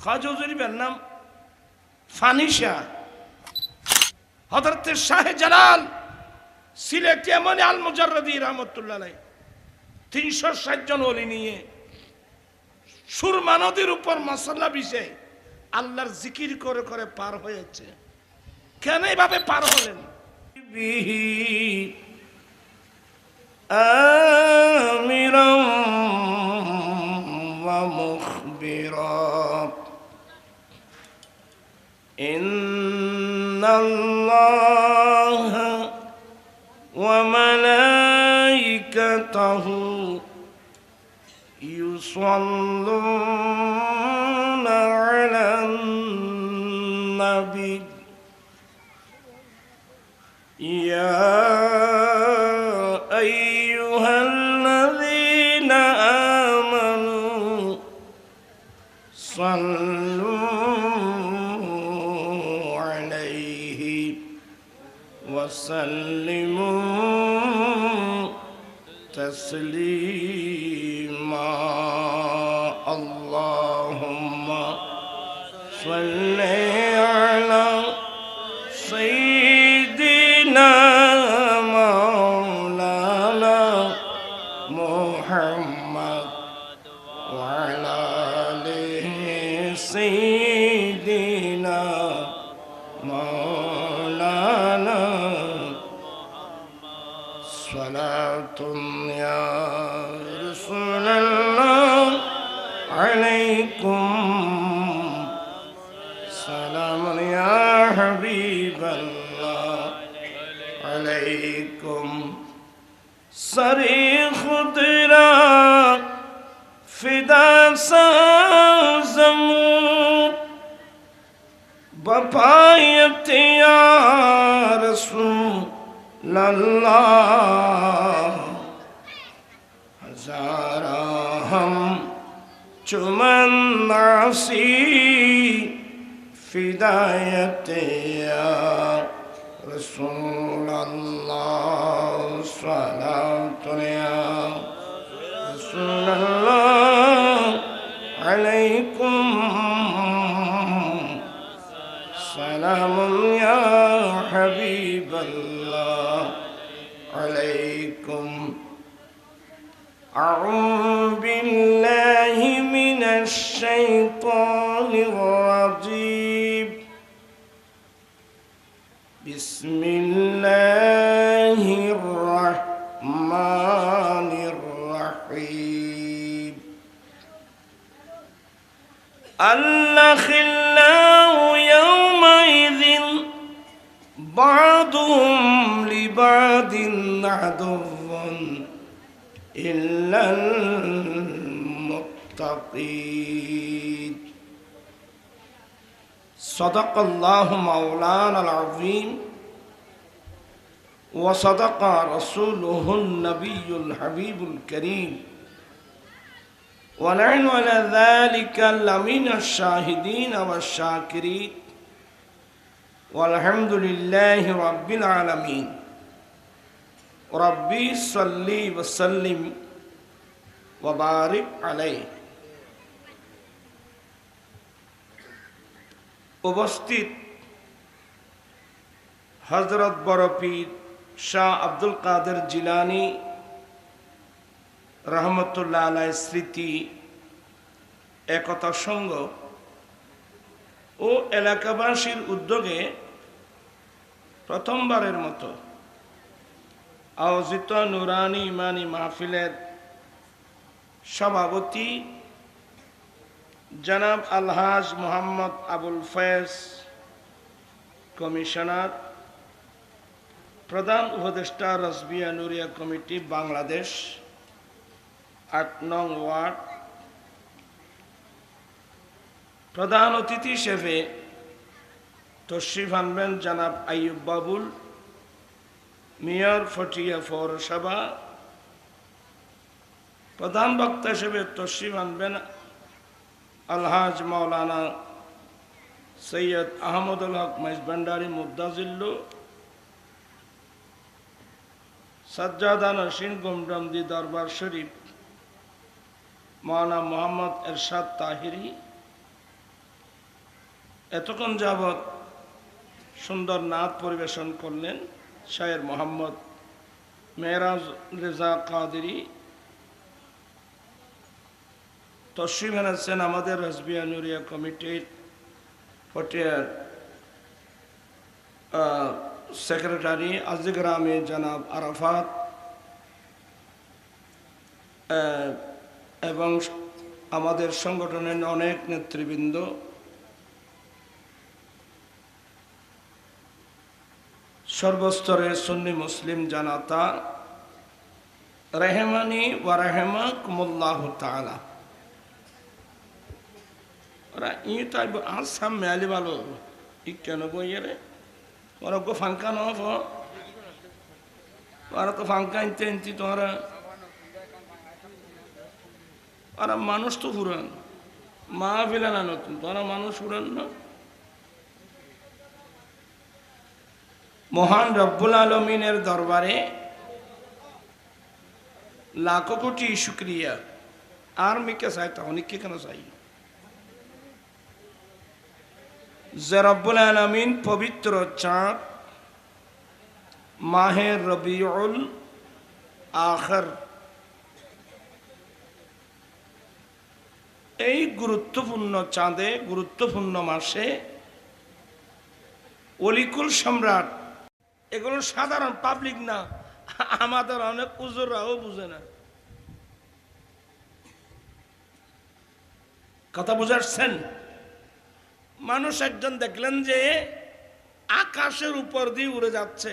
খাজা হুজুরের নাম ফানিশা। হযরত শাহ জালাল সিলেটি এমন আল মুজাররদি রহমাতুল্লাহ আলাইহি 360 জন ওলি নিয়ে সুরমা নদীর উপর মশলা বিছে আল্লাহর জিকির করে করে পার হয়েছে। কেন এভাবে পার হলেন? বিহি আমিরাম ওয়া মুখবিরা ইন্নাল্লাহা ওয়া মালাইকাতাহু ইউসাল্লুনা আলান নবী ইয়া আইয়ুহাল্লাযীনা আমানু সাল্লু আলাইহি ওয়া সাল্লিমু তাসলিমা। আল্লাহুম্মা সাল্লি আলা সাইয়্যিদিনা মাওলানা মুহাম্মদ ওয়া আলা আলি সাইয়্যিদিনা মাওলানা সালাতুন ইয়া রাসূলুল্লাহ আলাইকুম সালামুন ইয়া হাবিবাল্লাহ আলাইকুম সারি খুদরা ফিদা সাজমু বফায়ত ইয়া রাসূলুল্লাহ हज़ारा हम चुमन नासी फिदायत या रसूल अल्लाह सलातु या रसूल अल्लाह अलैकुम सलाम या हबीब अल्लाह अलैकुम। أعوذ بالله من الشيطان الرجيم بسم الله الرحمن الرحيم الأخلاء يومئذ بعضهم لبعض عدو إلا المتقين صدق الله مولانا العظيم وصدق رسوله النبي الحبيب الكريم ونحن على ذلك لمن الشاهدين والشاكرين والحمد لله رب العالمين। রব্বি সাল্লি ওয়া সাল্লিম ওয়া বারিক আলাইহি। উপস্থিত হযরত বড় পীর শাহ আব্দুল কাদের জিলানী রহমতুল্লাহ আলাইহির স্মৃতি একতা সংঘ ও এলাকাবাসীর উদ্যোগে প্রথমবারের মতো আয়োজিত নুরানি ইমানি মাহফিলের সভাপতি জনাব আলহাজ মোহাম্মদ আবুল ফয়েজ কমিশনার, প্রধান উপদেষ্টা রাসবিয়া নুরিয়া কমিটি বাংলাদেশ ৮ নং ওয়ার্ড, প্রধান অতিথি হিসেবে তশরিফ আনবেন জনাব আইয়ুব বাবুল, মেয়র ফটিয়া পৌরসভা। প্রধান বক্তা হিসেবে তশরিফ আনবেন আলহাজ মাওলানা সৈয়দ আহমদুল হক মেজবান্ডারি মুদ্দাজিল্লু, সাজ্জাদা নসীন গুমডমদি দরবার শরীফ মাওলানা মোহাম্মদ এরশাদ তাহিরি, এতক্ষণ যাবৎ সুন্দর নাচ পরিবেশন করলেন শায়ের মোহাম্মদ মেহরাজ রেজা কাদেরী। তশরিফ এনেছেন আমাদের রাসবিয়া নুরিয়া কমিটির পটিয়ার সেক্রেটারি আজিগ্রামে জনাব আরাফাত এবং আমাদের সংগঠনের অনেক নেতৃবৃন্দ, সর্বস্তরের সুন্নি মুসলিম জানাতা, রেহমানি ওয়া রাহমাকুমুল্লাহু তাআলা। ওরা ই তাই আসাম মেয়ালি ভালো ই কেন বইয়ে ওরা গো ফাঙ্কা নব ওরা তো ফাঙ্কা ইনতে ইনতি তোরা ওরা মানুষ তো পুরান মা ফেলে না নতুন তোরা মানুষ পুরান না। মহান রব্বুল আলমিনের দরবারে লাখো কোটি শুক্রিয়া। আর মিকে চাই তখন কে কেন চাই যে রব্বুল আলামিন পবিত্র চাঁদ মাহে রবিউল আখির এই গুরুত্বপূর্ণ চাঁদে গুরুত্বপূর্ণ মাসে অলিকুল সম্রাট, এগুলো সাধারণ পাবলিক না, আমাদের অনেক উজুররাও বুঝে না। কথা বুঝাচ্ছেন? মানুষ একজন দেখলেন যে আকাশের উপর দিয়ে উড়ে যাচ্ছে,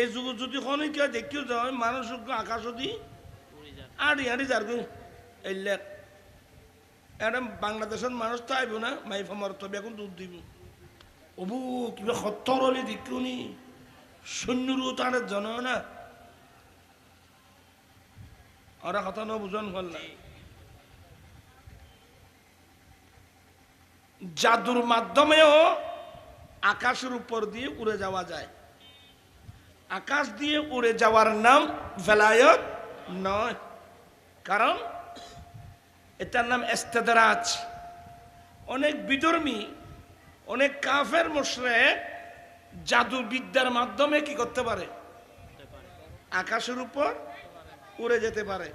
এই যুগ যদি খনিকে দেখিও যায় মানুষ আকাশ দিয়ে আড়ি আড়ি যার এই লেখ এটা বাংলাদেশের মানুষ তো আইব না মাইফা মরতবে এখন দুধ দিব অবু কিবা সত্তর হলে দেখিও নি সৈন্যরও তার জন না ওরা কথা ন বুঝন হল না। জাদুর মাধ্যমেও আকাশের উপর দিয়ে উড়ে যাওয়া যায়। আকাশ দিয়ে উড়ে যাওয়ার নাম ভেলায়ত নয়, কারণ এটার নাম ইস্তেদরাজ। অনেক বিধর্মী অনেক কাফের মুশরিক জাদু বিদ্যার মাধ্যমে কি করতে পারে? আকাশের উপর উড়ে যেতে পারে।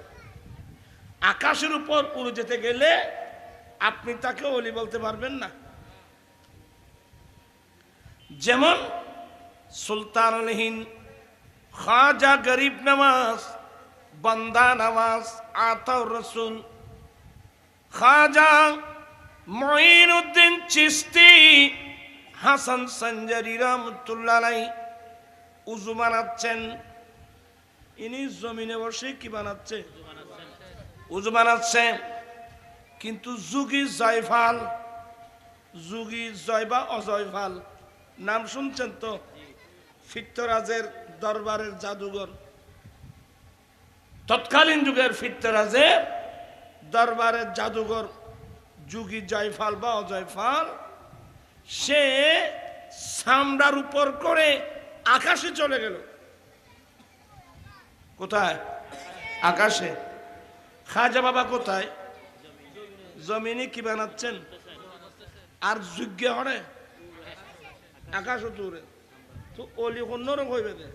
আকাশের উপর উড়ে যেতে গেলে আপনি তাকে ওলি বলতে পারবেন না। যেমন সুলতানুল হিন্দ খাজা গরিব নওয়াজ বান্দা নওয়াজ আতাউর রসুল খাজা মুঈনুদ্দিন চিশতি হাসান সঞ্জারি রহমতুল্লাহ আলাইহি উযু বানাচ্ছেন। ইনি জমিনে বসে কি বানাচ্ছে? উযু বানাচ্ছে। কিন্তু যুগী জয়ফাল, যুগী জয় বা অজয়ফাল নাম শুনছেন তো? ফিত্তরাজের দরবারের জাদুঘর, তৎকালীন যুগের ফিত্তরাজের দরবারের জাদুঘর যুগী জয়ফাল বা অজয়ফাল, সে সামরার উপর করে আকাশে চলে গেল। কোথায়? আকাশে। খাজা বাবা কোথায়? জমিনে কি বানাচ্ছেন? আর যোগ্য হরে আকাশত উড়ে তো অলি অন্যরকম হইবে দে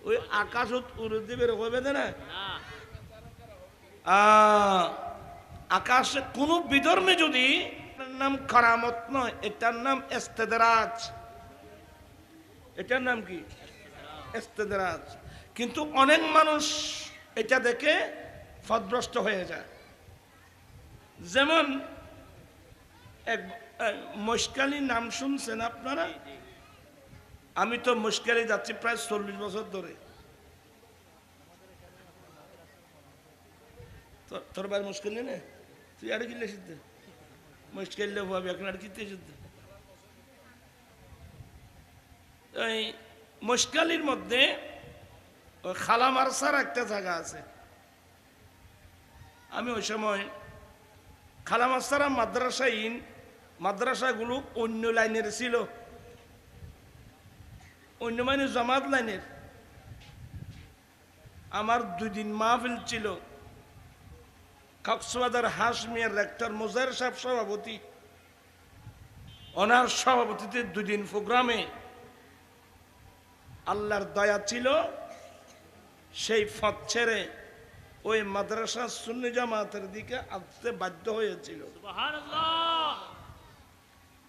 ওই আকাশত উড়ে দিবে হইবে দে না। আকাশে কোন বিধর্মে যদি নাম কারামত নয়, এটার নাম ইস্তেদরাজ। এটার নাম কি? ইস্তেদরাজ। কিন্তু অনেক মানুষ এটা দেখে পথভ্রষ্ট হয়ে যায়। যেমন এক মশকালি নাম শুনছেন আপনারা? আমি তো মশকালি যাচ্ছি প্রায় 40 বছর ধরে। তোর ভাই মুশকিল নেই, তুই আর কিনলে সিদ্ধে মুশকিল ভাবি এখন আর কিনতে সিদ্ধে। ওই মুশকালির মধ্যে ওই খালামারসার একটা জায়গা আছে। আমি ওই সময় খালামারসারা মাদ্রাসাগুলো অন্য লাইনের ছিল, অন্য মানে জামাত লাইনের। আমার 2 দিন মাহফিল ছিল। কক্সবাজার হাশমিয়ার রেক্টর মোজার সাহেব সভাপতি, ওনার সভাপতিতে 2 দিন প্রোগ্রামে আল্লাহর দয়া ছিল, সেই পথ ছেড়ে ওই মাদ্রাসা সুন্নি জামাতের দিকে আসতে বাধ্য হয়েছিল। সুবহানাল্লাহ।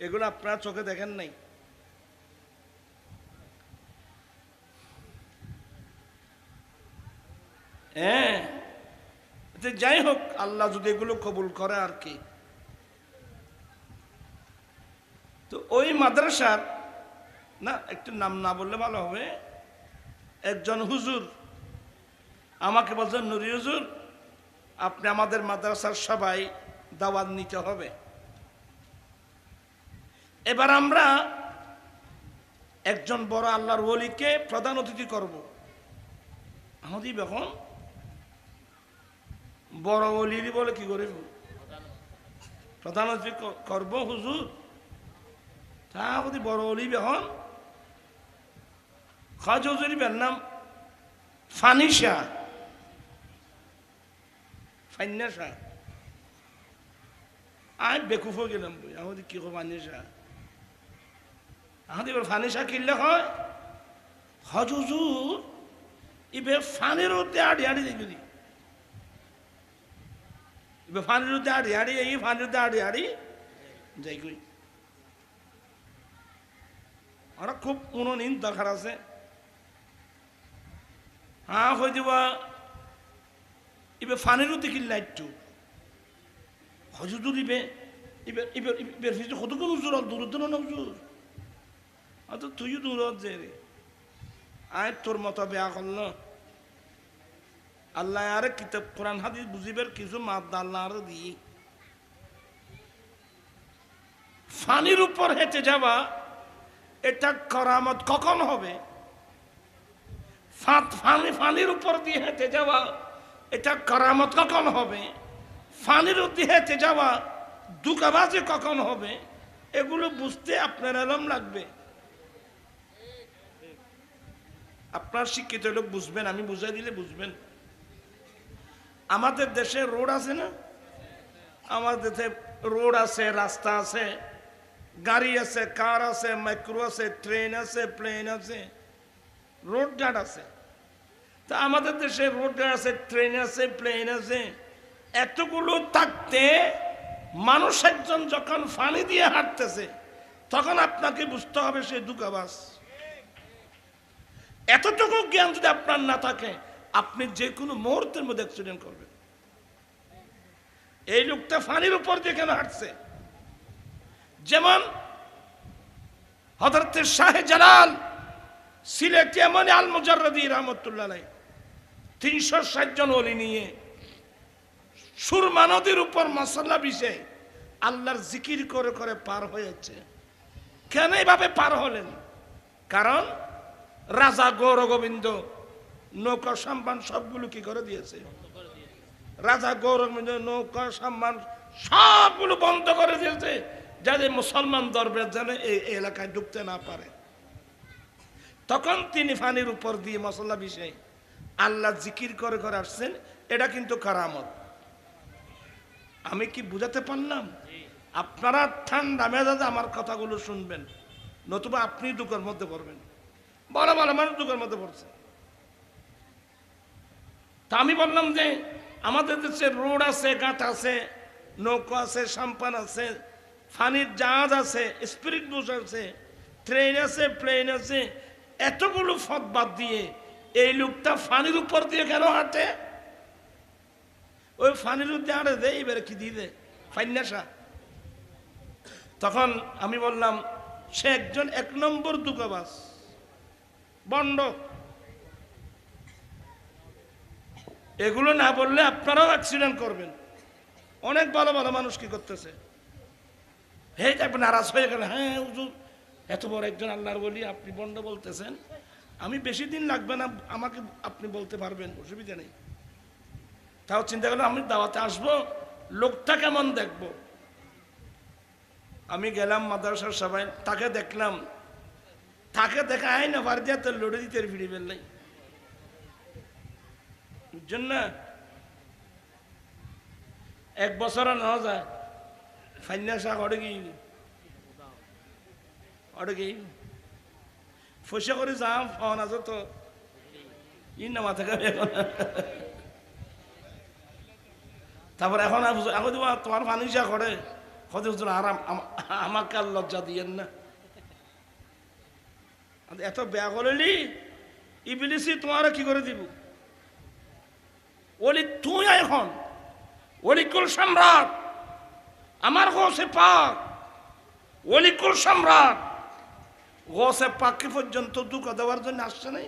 এগুলো আপনারা চোখে দেখেন নাই। হ্যাঁ, যাই হোক, আল্লাহ যদি এগুলো কবুল করে আর কি। তো ওই মাদ্রাসার না, একটু নাম না বললে ভালো হবে, একজন হুজুর আমাকে বলছেন, নুরি হুজুর, আপনি আমাদের মাদ্রাসার সবাই দাওয়াত নিতে হবে। এবার আমরা একজন বড় আল্লাহর ওলিকে প্রধান অতিথি করব। আমাদের এখন বড় ওলি বলে কি করে প্রধান অতিথি করব হুজুর, তা যদি বড় ওলি এখন খাজা হুজুরের নাম ফানিশা ফান্যাসা। আমি বেকুফ হয়ে গেলাম, আমাদের কি ফানিশা, আমাদের এবার ফানিশা কিনলে হয় হজ হুজুর এবার ফানের হতে আড়ি আড়ি দেখি, এবার ফানের হতে আড়ি আড়ি, এই ফানের হতে আড়ি আড়ি যাই কই। ওরা খুব মনোনীত দরকার আছে। হ্যাঁ হয়ে যাবা এবার ফানের হতে কিনলে একটু হজুর ইবে এবার এবার এবার কতক্ষণ উজুর দূরত্ব না উজুর, অত তুইও দূর যে রে, আয় তোর মতো বেয়া করল। আল্লাহ আরে কিতাব কোরআন হাদিস বুঝিবার কিছু মাদ্দা আল্লাহ আরো দিই। ফানির উপর হেঁটে যাওয়া এটা করামত কখন হবে? ফানির উপর দিয়ে হেঁটে যাওয়া এটা করামত কখন হবে? ফানির দিয়ে হেঁটে যাওয়া দুকাবাজি কখন হবে? এগুলো বুঝতে আপনার আলম লাগবে। আপনার শিক্ষিত লোক বুঝবেন, আমি বুঝাই দিলে বুঝবেন। আমাদের দেশে রোড আছে না, আমাদের দেশে রোড আছে, রাস্তা আছে, গাড়ি আছে, কার আছে, মাইক্রো আছে, ট্রেন আছে, প্লেন আছে, রোড ঘাট আছে। তা আমাদের দেশে রোড ঘাট আছে, ট্রেন আছে, প্লেন আছে, এতগুলো থাকতে মানুষ একজন যখন ফানি দিয়ে হাঁটতেছে তখন আপনাকে বুঝতে হবে সে দুকাবাজ। এতটুকু জ্ঞান যদি আপনার না থাকে আপনি যে কোনো মুহূর্তের মধ্যে অ্যাক্সিডেন্ট করবেন। এই লোকটা ফানির উপর দিয়ে কেন হাঁটছে? যেমন হযরত শাহ জালাল সিলেটি এমনি আল মুজাররদি রহমতুল্লাহ আলাইহি 360 জন ওলি নিয়ে সুরমা নদীর উপর মশলা বিছে আল্লাহর জিকির করে করে পার হয়েছে। কেন এইভাবে পার হলেন? কারণ রাজা গৌর গোবিন্দ নৌকা সম্মান সবগুলো কি করে দিয়েছে? রাজা গৌর গোবিন্দ নৌকা সম্মান সবগুলো বন্ধ করে দিয়েছে, যাতে মুসলমান দরবার যেন এই এলাকায় ঢুকতে না পারে। তখন তিনি ফানির উপর দিয়ে মশলা বিষয় আল্লাহ জিকির করে করে আসছেন। এটা কিন্তু কারামত। আমি কি বুঝাতে পারলাম? আপনারা ঠান্ডা মেজাজে আমার কথাগুলো শুনবেন, নতুবা আপনি দুঃখের মধ্যে পড়বেন। বড় বড় মানুষ দুঃখের মধ্যে পড়ছে। তা আমি বললাম যে আমাদের দেশে রোড আছে, ঘাট আছে, নৌকা আছে, সাম্পান আছে, ফানির জাহাজ আছে, স্পিরিট বোট আছে, ট্রেন আছে, প্লেন আছে, এতগুলো পথ বাদ দিয়ে এই লোকটা ফানির উপর দিয়ে কেন হাঁটে? ওই ফানির উপর দিয়ে হাঁটে দেয়, এবারে কি দিয়ে দেয় ফাইন্যাসা। তখন আমি বললাম সে একজন 1 নম্বর দুকাবাজ, বন্ড। এগুলো না বললে আপনারাও অ্যাক্সিডেন্ট করবেন। অনেক ভালো ভালো মানুষ কি করতেছে, হে আপনি নারাজ হয়ে গেল, হ্যাঁ হুজুর এত বড় একজন আল্লাহর বলি আপনি বন্ড বলতেছেন, আমি বেশি দিন লাগবে না, আমাকে আপনি বলতে পারবেন, অসুবিধা নেই। তাও চিন্তা করলাম আমি দাওয়াতে আসবো, লোকটা কেমন দেখবো। আমি গেলাম মাদ্রাসার সবাই, তাকে দেখলাম, তাকে দেখা আয় না বার দিয়া তোর লড়ে দিতে ভিড়ি ফেললাই বুঝছেন না। এক বছর না যায় ফাইনা শাক অড়ে কি পয়সা করে যাম ফোন আছে তো ই না মাথা খাবে এখন তারপর এখন এখন তোমার ফানিসা করে কত আরাম আমাকে আর লজ্জা দিয়েন না এত বেয়া করলি ইবলিসি তোমার কি করে দিব ওলি তুই এখন ওলিকুল সম্রাট আমার গোসে পাক ওলিকুল সম্রাট গোসে পাককে পর্যন্ত দুঃখ দেওয়ার জন্য আসছে নাই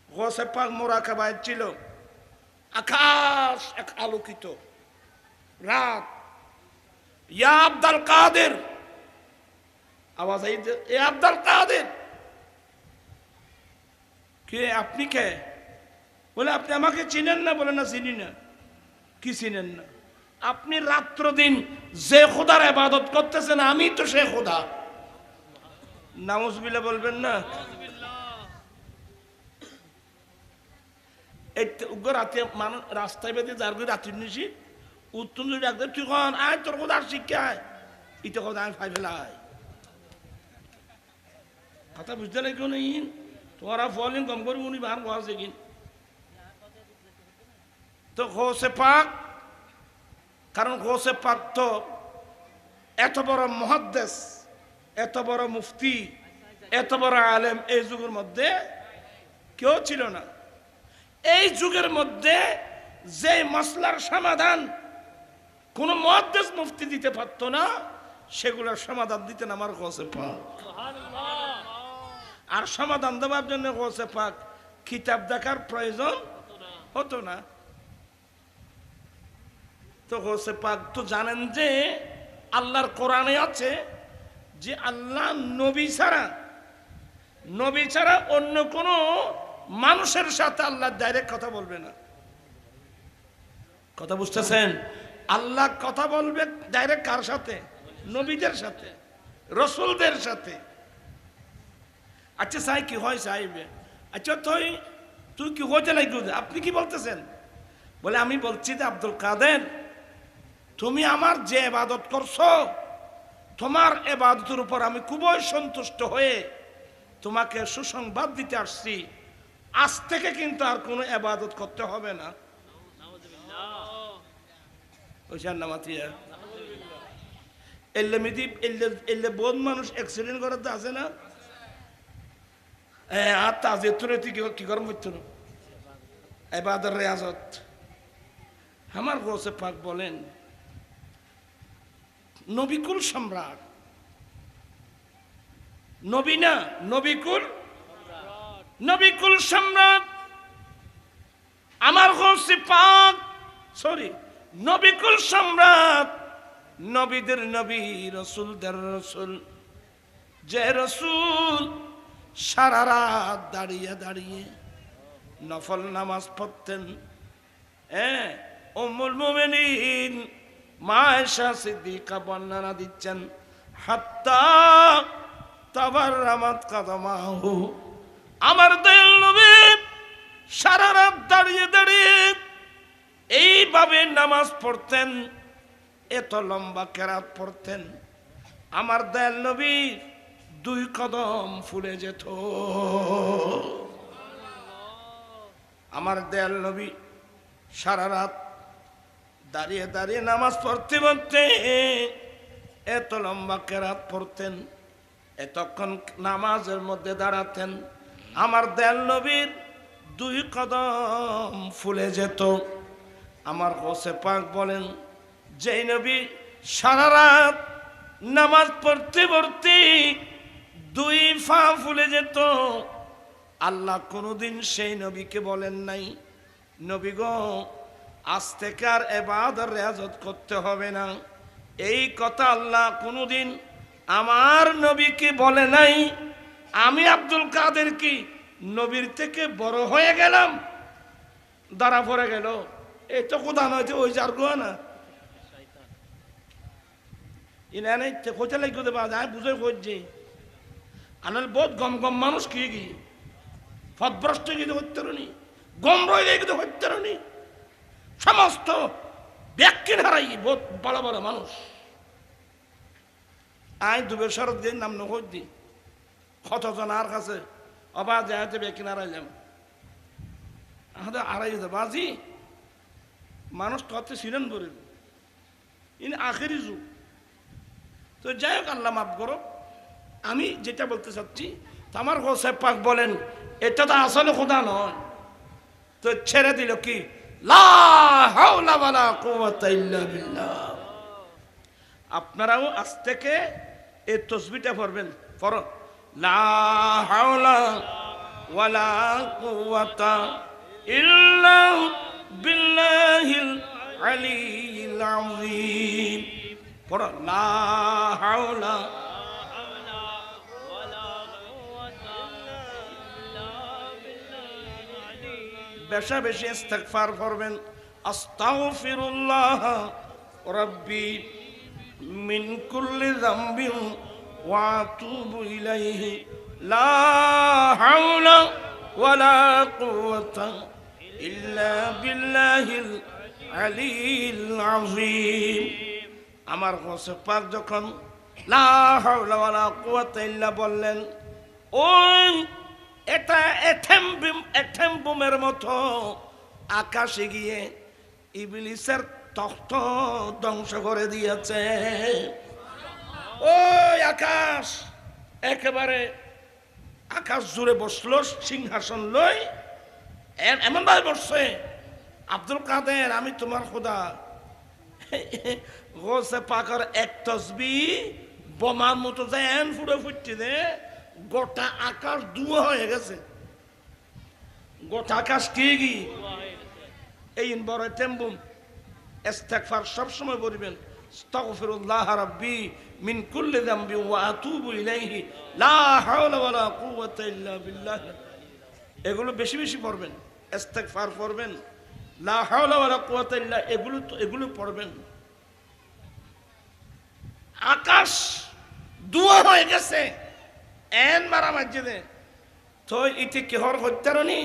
গোসে পাক মোরাকাবায় ছিল আকাশ এক আলোকিত রাত ইয়া আব্দুল কাদের আওয়াজ এই এ আব্দুল কাদের কে আপনি কে বলে আপনি আমাকে চিনেন না বলে না চিনি না কি চিনেন না আপনি রাত্র দিন যে খোদার ইবাদত করতেছেন আমি তো সে খোদা নাউজুবিল্লাহ বলবেন না এই উগ্র রাতে মানুষ রাস্তায় বেঁধে যার করে রাত্রি নিছি উত্তম ডাকতে তুই কন আয় তোর খোদার শিক্ষায় ইতে খোদা আমি ফাই ফেলাই কথা বুঝতে লাগে কেউ নেই তোমারা ফলিং কম করে উনি বার বসে কিন তো গোসে পাক কারণ গোসে পাক তো এত বড় মুহাদ্দিস এত বড় মুফতি এত বড় আলেম এই যুগের মধ্যে কেউ ছিল না এই যুগের মধ্যে যে মাসলার সমাধান কোন মুহাদ্দিস মুফতি দিতে পারত না সেগুলোর সমাধান দিতেন আমার গোসে পাক আর সমাধান দেওয়ার জন্য গোসে পাক কিতাব দেখার প্রয়োজন হতো না তো গোসে পাক তো জানেন যে আল্লাহর কোরআনে আছে যে আল্লাহ নবী ছাড়া অন্য কোনো মানুষের সাথে আল্লাহ ডাইরেক্ট কথা বলবে না কথা বুঝতেছেন আল্লাহ কথা বলবে ডাইরেক্ট কার সাথে নবীদের সাথে রাসূলদের সাথে আচ্ছা সাই কি হয় সাহেব আচ্ছা তুই কি হতে লাগবে আপনি কি বলতেছেন বলে আমি বলছি যে আব্দুল কাদের তুমি আমার যে ইবাদত করছো তোমার ইবাদতের উপর আমি খুবই সন্তুষ্ট হয়ে তোমাকে সুসংবাদ দিতে আসছি আজ থেকে কিন্তু আর কোনো ইবাদত করতে হবে না ওইখান নামাতিয়া এলে বহুত মানুষ অ্যাক্সিডেন্ট করাতে আছে না আর তাজে তুলে তুই কি করে মরতো না ইবাদত রিয়াজত আমার গোসে পাক বলেন নবিকুল সম্রাট নবী না নবিকুল সম্রাট আমার গোসে পাক নবিকুল সম্রাট নবীদের নবী রাসূলদের রাসূল যে রাসূল সারা রাত দাঁড়িয়ে দাঁড়িয়ে নফল নামাজ পড়তেন উম্মুল মুমিনিন মা আয়েশা সিদ্দিকা বর্ণনা দিচ্ছেন হাত্তা তাবাররামাত কাদামাহু আমার দয়াল নবী সারা রাত দাঁড়িয়ে দাঁড়িয়ে এইভাবে নামাজ পড়তেন এত লম্বা কেরাত পড়তেন আমার দয়াল নবী 2 কদম ফুলে যেত আমার দয়াল নবী সারা রাত দাঁড়িয়ে দাঁড়িয়ে নামাজ পড়তে পড়তে এত লম্বা কেরাত পড়তেন এতক্ষণ নামাজের মধ্যে দাঁড়াতেন আমার দয়াল নবীর 2 কদম ফুলে যেত আমার গোসে পাক বলেন যেই নবী সারা রাত নামাজ পড়তে পড়তে 2 পা ফুলে যেত আল্লাহ কোনোদিন সেই নবীকে বলেন নাই নবী গো আজ থেকে আর ইবাদত রিয়াজত করতে হবে না এই কথা আল্লাহ কোনোদিন আমার নবীকে বলে নাই আমি আব্দুল কাদের কি নবীর থেকে বড় হয়ে গেলাম ধরা পড়ে গেল এই তো কোথা নয় ওই যার গো না ইনানে কোথা লাগবে দেবা যায় বুঝে করছি আনাল বহুত গম মানুষ কি পথভ্রষ্ট গিয়ে হত্যরণী গম রয়ে গিয়ে হত্যরণী সমস্ত ব্যাখ্যান হারাই বহুত বড় বড় মানুষ আই দুবের শরৎ দিয়ে নাম নখ দি কতজন আর কাছে অবাধ যাইতে ব্যাখ্যান হারাইলাম আমাদের আড়াই বাজি মানুষ কত ছিলেন বলে ইন আখেরি যুগ তো যাই হোক আল্লাহ মাফ করো আমি যেটা বলতে চাচ্ছি আমার গোসে পাক বলেন এটা তো আসলে খোদা নয় তো ছেড়ে দিল কি লা হাওলা ওয়ালা কুওয়াতা ইল্লা বিল্লাহ আপনারাও আজ থেকে এই তাসবিহটা পড়বেন পড়ুন লা হাওলা ওয়ালা কুওয়াতা ইল্লা বিল্লাহিল আলিয়্যিল আযীম পড়ুন লা হাওলা বেশা বেশি ইস্তিগফার করবেন আস্তাগফিরুল্লাহ রাব্বি মিন কুল্লি যামবিন ওয়া আতুবু ইলাইহি লা হাওলা ওয়ালা কুওয়াতা ইল্লা বিল্লাহিল আলিয়্যিল আযীম আমার কাছে পাক যখন লা হাওলা ওয়ালা কুওয়াতা ইল্লা বললেন ওই এটা এথেম বুমের মতো আকাশে গিয়ে ইবলিসের তখ্ত ধ্বংস করে দিয়েছে ওই আকাশ একেবারে আকাশ জুড়ে বসলো সিংহাসন লই এমন ভাবে বসছে আব্দুল কাদের আমি তোমার খোদা গোসে পাকার এক তসবিহ বোমার মতো যায় এন ফুটে ফুটছে দে গোটা আকাশ ধোঁয়া হয়ে গেছে গোটা আকাশ কি এই বড় টেম্বুম ইস্তিগফার সব সময় বলবেন আস্তাগফিরুল্লাহ রাব্বি মিন কুল্লি যামবি ওয়া আতুবু ইলাইহি লা হাওলা ওয়ালা কুওয়াতা ইল্লা বিল্লাহ এগুলো বেশি বেশি পড়বেন ইস্তিগফার পড়বেন লা হাওলা ওয়ালা কুওয়াতা ইল্লা এগুলো পড়বেন আকাশ ধোঁয়া হয়ে গেছে এন মারা মসজিদে তো ইতি কেহর হত্যারণী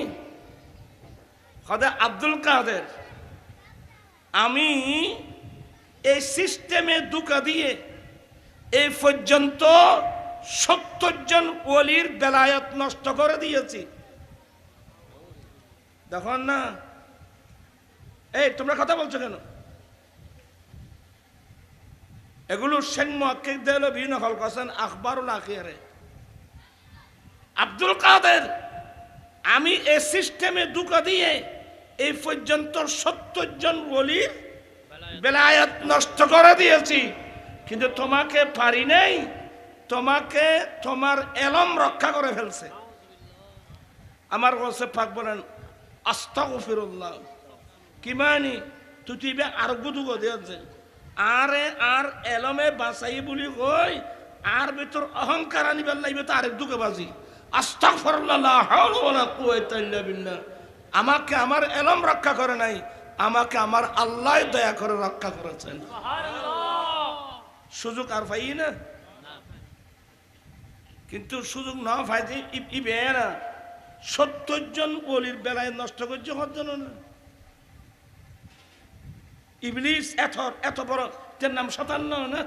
খোদা আব্দুল কাদের আমি এই সিস্টেমে দুকা দিয়ে এই পর্যন্ত 70 জন ওলির বেলায়েত নষ্ট করে দিয়েছি দেখুন না এই তোমরা কথা বলছো কেন এগুলো শেখ মুহাক্কিক দেলো বিভিন্ন হল কাছেন আখবারুল আখিরে আব্দুল কাদের আমি এই সিস্টেমে দুকা দিয়ে এই পর্যন্ত 70 জন ওলির বেলায়েত নষ্ট করে দিয়েছি কিন্তু তোমাকে পারি নাই তোমাকে তোমার এলম রক্ষা করে ফেলছে আমার কাছে পাক বলেন আস্তাগফিরুল্লাহ কি মানে তুই আর গুদুগো দিয়েছে আরে আর এলমে বাঁচাই বলি কই আর ভিতর অহংকার আনিবার লাগবে তো আরেক দুকে বাজি আস্তাগফিরুল্লাহ লা হাওলা ওয়ালা কুওয়াতা ইল্লা বিল্লাহ আমাকে আমার এলম রক্ষা করে নাই আমাকে আমার আল্লাহ দয়া করে রক্ষা করেছেন সুবহানাল্লাহ সুযোগ আর পাই না কিন্তু সুযোগ না পাইতে ইবে না 70 জন ওলির বেলায় নষ্ট করছে হজন না ইবলিস এত বড় যার নাম শয়তান না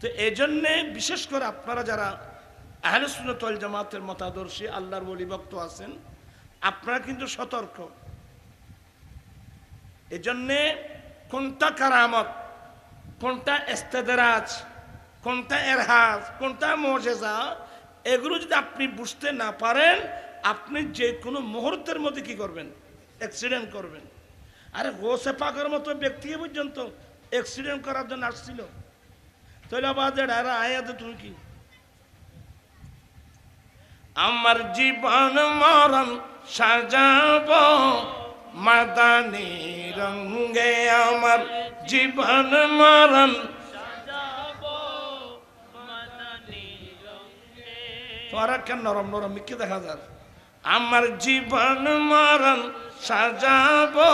তো এজন্য বিশেষ করে আপনারা যারা আহলে সুন্নাত ওয়াল জামাতের মতাদর্শী আল্লাহর ওলি ভক্ত আছেন আপনারা কিন্তু সতর্ক এজন্য কোনটা কারামত কোনটা ইস্তেদরাজ কোনটা ইরহাজ কোনটা মুজিজা এগুলো যদি আপনি বুঝতে না পারেন আপনি যে কোনো মুহূর্তের মধ্যে কি করবেন অ্যাক্সিডেন্ট করবেন আরে গোসে পাকের মতো ব্যক্তি পর্যন্ত অ্যাক্সিডেন্ট করার জন্য আসছিল তাহলে আবার আয়াতে তুমি কি আমার জীবন মরণ সাজাবো মাদানী রঙে আমার জীবন মরণ সাজাবো মাদানী রঙে তোরা কেন নরম নরম মিকে দেখা যায় আমার জীবন মরণ সাজাবো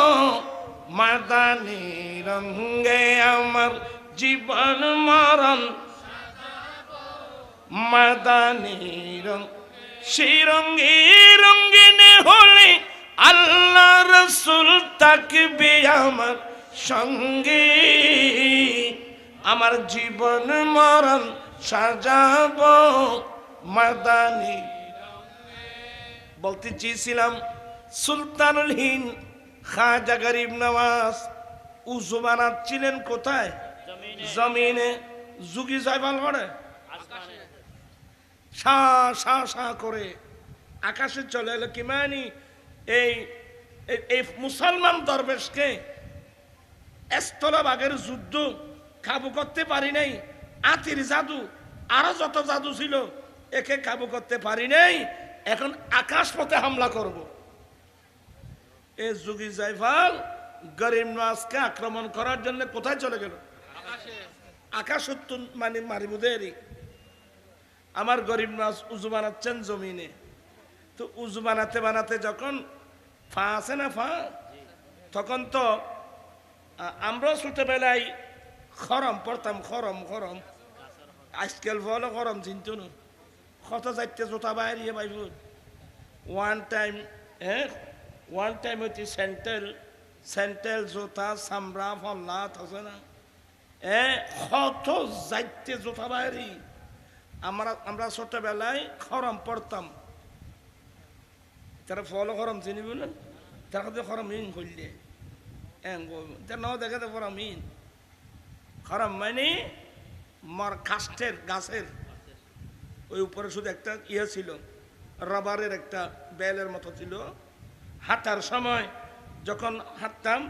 মাদানী রঙে আমার জীবন মরণ মাদানী রঙ সেই রঙে রঙিনে হলে আল্লাহ রসুল তাকবে আমার সঙ্গে আমার জীবন মরণ সাজাবো মাদানি। বলতে চেয়েছিলাম সুলতানুল হিন্দ খাজা গরিব নওয়াজ উজু বানাচ্ছিলেন কোথায়? জমিনে। যুগী জয়ফল করে সা সা সা করে আকাশে চলে এলো। কি মানি এই এই মুসলমান দরবেশকে স্থলভাগের যুদ্ধ কাবু করতে পারি নাই। আতির জাদু আরো যত জাদু ছিল একে কাবু করতে পারি নাই। এখন আকাশ পথে হামলা করব। এই যুগী জায়ফাল গরিব নওয়াজকে আক্রমণ করার জন্য কোথায় চলে গেল? আকাশ মানে মারিবুদেরই। আমার গরিব নওয়াজ উজু বানাচ্ছেন জমিনে। তো উজু বানাতে বানাতে যখন ফা আছে না ফা, তখন তো আমরাও ছোটবেলায় খরম পড়তাম। খরম খরম আজকাল বলো খরম চিন্তু না। কত চারটে জোতা বাইরিয়ে পাইব। ওয়ান টাইম হচ্ছে সেন্টেল জোতা চামড়া ফল্লা আছে না। কত যাইতে জোতা বাইরি। আমরা ছোটবেলায় খরম পড়তাম। তারা ফলো খরম চিনি বলেন, তার কাছে খরম ইন করলে দেখে তো খরম ইন। খরম মানে মার কাষ্টের গাছের ওই উপরে শুধু একটা ইয়ে ছিল, রাবারের একটা বেলের মতো ছিল। হাঁটার সময় যখন হাঁটতাম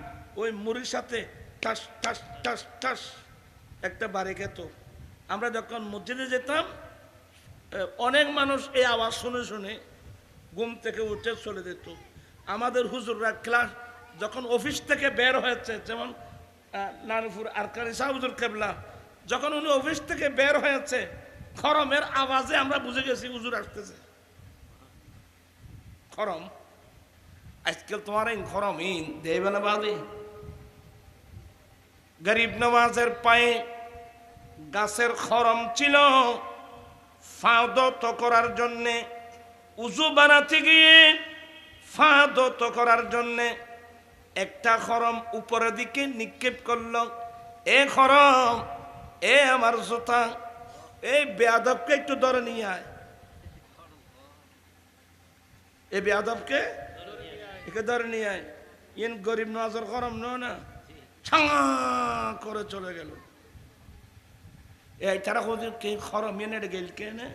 ওই মুড়ির সাথে টাস টাস টাস টাস একটা বাড়ি খেত। আমরা যখন মসজিদে যেতাম অনেক মানুষ এই আওয়াজ শুনে শুনে ঘুম থেকে উঠে চলে যেত। আমাদের হুজুররা ক্লাস যখন অফিস থেকে বের হয়েছে, যেমন নানুপুর আরকানি শাহ হুজুর কেবলা, যখন উনি অফিস থেকে বের হয়েছে খরমের আওয়াজে আমরা বুঝে গেছি হুজুর আসতেছে। খরম আজকাল তোমার খরম ইন দেবে না বাদে। গরিব নওয়াজের পায়ে গাছের খরম ছিল। ফাঁদত করার জন্যে উজু বানাতে গিয়ে ফাঁদত করার জন্যে একটা খরম উপরের দিকে নিক্ষেপ করল। এ খরম, এ আমার জুতা, এই বেয়াদবকে একটু ধরে নিয়ে আয়। এ বেয়াদবকে একে ধরে নিয়ে আয়। ইন গরিব নওয়াজের খরম না ছাঙা করে চলে গেল। এই তারা কে খরম এনে গেল কেনে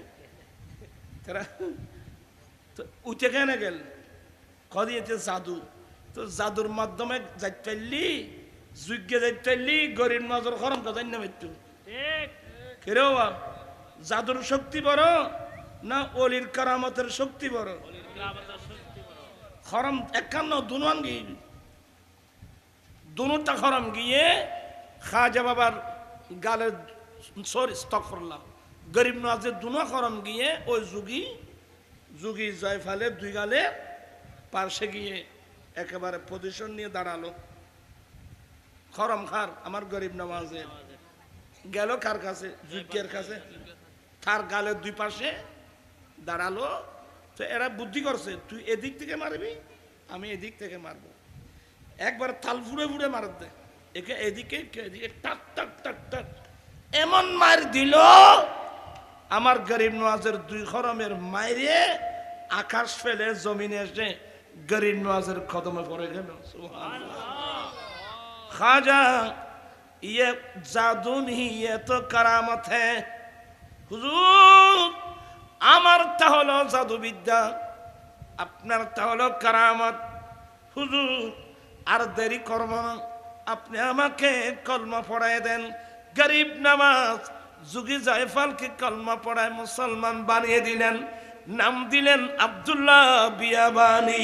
তারা উঠে কেনে গেল কদিয়েছে জাদু। তো জাদুর মাধ্যমে যাইতে পারলি যোগ্য যাইতে পারলি গরিব নওয়াজের খরম তো জানি না মৃত্যু। কেরেও জাদুর শক্তি বড় না অলির কারামতের শক্তি বড়? খরম একান্ন দুনুয়ান গিয়ে দুনুটা খরম গিয়ে খাজা বাবার গালের স্তফরলাম। গরিব নওয়াজের দুনো খরম গিয়ে ওই যুগী জয়ফালের দুই গালে পার্শ্বে গিয়ে একেবারে পজিশন নিয়ে দাঁড়ালো। খরম খার আমার গরিব নওয়াজের গেল কার কাছে? যুগের কাছে। তার গালের দুই পাশে দাঁড়ালো। তো এরা বুদ্ধি করছে তুই এদিক থেকে মারবি, আমি এদিক থেকে মারবো। একবার তাল ফুড়ে ফুড়ে মার দে, একে এদিকে এদিকে টাক টাক টাক টাক এমন মার দিল আমার গরিব নওয়াজের দুই খরমের মাইরে আকাশ ফেলে জমিনে এসে গরিব নওয়াজের কদমে পড়ে গেল। খাজা ये जादू नहीं ये तो करामत है। হুজুর আমারটা হলো জাদুবিদ্যা, আপনারটা হলো কারামত। হুজুর আর দেরি করব না, আপনি আমাকে কলমা পড়ায় দেন। গরিব নওয়াজ যুগী জয়ফালকে কলমা পড়ায় মুসলমান বানিয়ে দিলেন। নাম দিলেন আব্দুল্লাহ বিয়াবানি।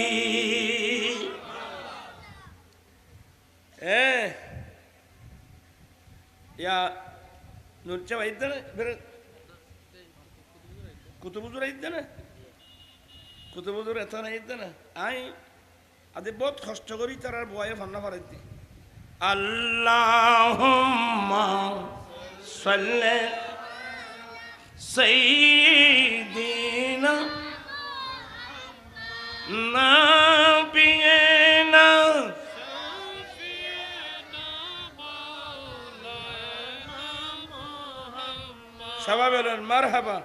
या नुरच्या वाईद्य ना बरं कुतुबुजूर ऐकते ना कुतुबुजूर येता ना ऐकते ना आई आधी बहुत कष्ट करी तर बॉय फन्ना फारायची अल्लाहुम्मा सल्ले सय्यिदिना नबियना সবাই বলেন মারহাবা।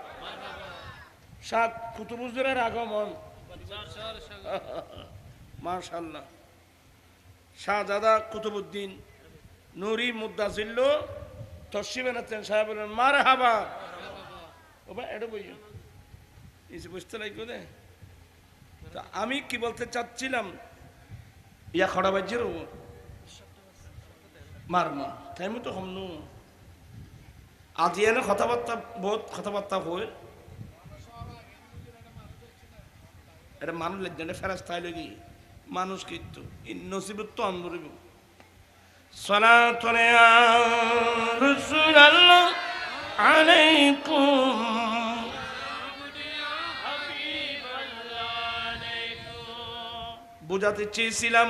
সাত কুতুবুজুরের আগমন, মাশাআল্লাহ। শাহজাদা কুতুবউদ্দিন নুরি মুদাজিল্ল তশরিফ এনেছেন, সাহেব বলেন মারহাবা। ও ভাই এটা বুঝুন, এসে বুঝতে লাগবে দে। তা আমি কি বলতে চাচ্ছিলাম, ইয়া খড়া বাজ্যের মারমা তাই তো হমনু আজি এনে কথাবার্তা বহুত কথাবার্তা হয়। এটা মানুষ লেগে ফেরাস্তায় লেগে মানুষ কিন্তু নসিবত তো আন্দোলন সালাতুন ইয়া রাসূলুল্লাহ আলাইকুম বুঝাতে চেয়েছিলাম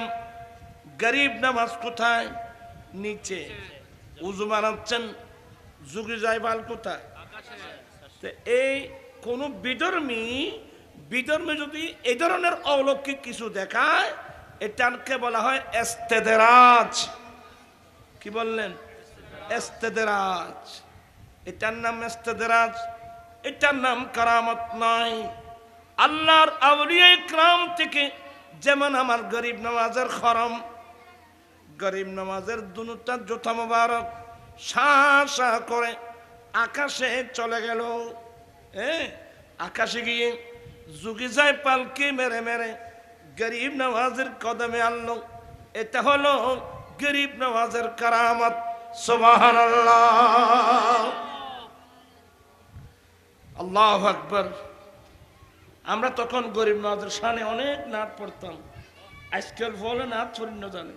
গরিব নামাজ কোথায়, নিচে উজু বানাচ্ছেন, যুগে যায় বাল কোথায়। এই কোন বিধর্মী যদি এই ধরনের অলৌকিক কিছু দেখায়, এটাকে বলা হয় ইস্তেদরাজ। কি বললেন? ইস্তেদরাজ। এটার নাম ইস্তেদরাজ, এটার নাম কারামত নয়। আল্লাহর আউলিয়া ইকরাম থেকে যেমন আমার গরিব নওয়াজের খরম, গরিব নওয়াজের দুটা জোতা মোবারক শা করে আকাশে চলে গেল। আকাশে গিয়ে যুগে যায় পালকি মেরে মেরে গরিব নওয়াজের কদমে আনলো। এটা হলো গরিব নওয়াজের কারামত। সুবহানাল্লাহ, আল্লাহু আকবার। আমরা তখন গরিব নওয়াজের শানে অনেক নাচ পড়তাম, আজকাল বলে নাচ ছড়ি না জানে।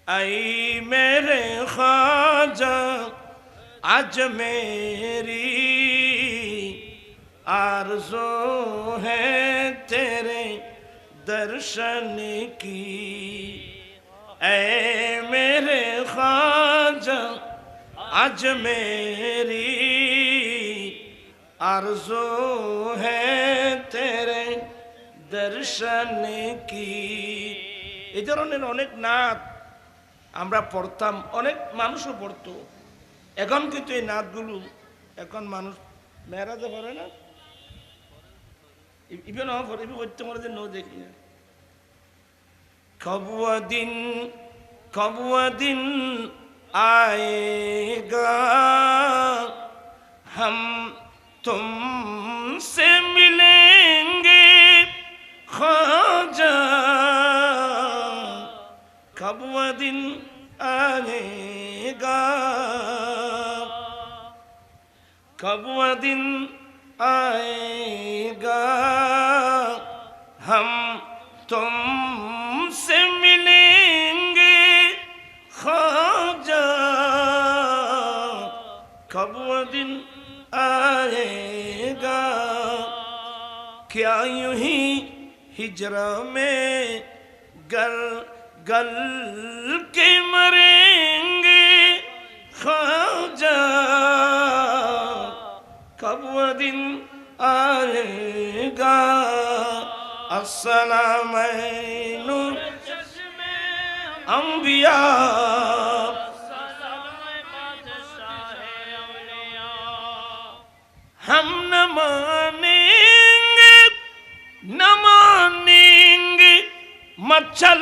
আই মেরে খাজা আজ মেরি आरज़ू है तेरे दर्शन की, ऐ मेरे ख्वाजा आज मेरी आरज़ू है तेरे दर्शन की। এই ধরনের অনেক নাচ আমরা পড়তাম, অনেক মানুষও পড়তো। এখন কিন্তু এই নাচগুলো এখন মানুষ মেয়েরাজে পড়ে না, ইভেন করতে পারে যে নো দেখি না। কব দিন আয়েগা हम तुमसे मिलेंगे ख्वाजा, कब वो दिन आएगा, कब वो दिन आएगा हम तुमसे मिलेंगे ख्वाजा, कब वो दिन आएगा। क्या यूं ही हिजरा में गल गल के मरेंगे ख्वाजा, कब वो दिन आएगा। अस्सलाम नूर अंबिया, हम न मानेंगे मचल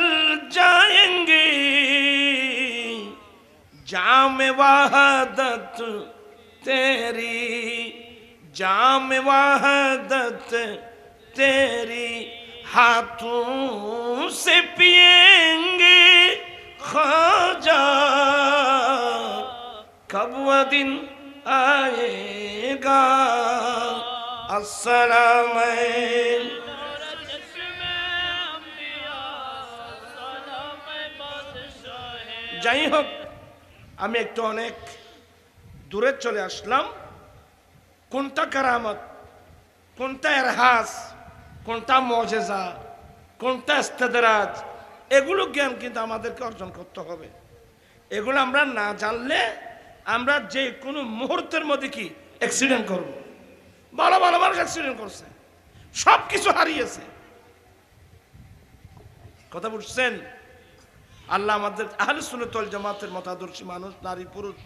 जाएंगे, जाम वहदत तेरी, जाम वहदत तेरी हाथों से पिएंगे ख्वाजा, कब वो दिन आएगा। अस्सलाम যাই হোক, আমি একটু অনেক দূরে চলে আসলাম। কোনটা কারামত, কোনটা ইরহাস, কোনটা মুজিজা, কোনটা ইস্তেদরাজ, এগুলো জ্ঞান কিন্তু আমাদেরকে অর্জন করতে হবে। এগুলো আমরা না জানলে আমরা যে কোনো মুহূর্তের মধ্যে কি অ্যাক্সিডেন্ট করব। ভালো ভালো মানুষ অ্যাক্সিডেন্ট করছে, সব কিছু হারিয়েছে। কথা বুঝছেন? আল্লাহ আমাদের আহলে সুন্নাত ওয়াল জামাতের মতাদর্শী মানুষ, নারী পুরুষ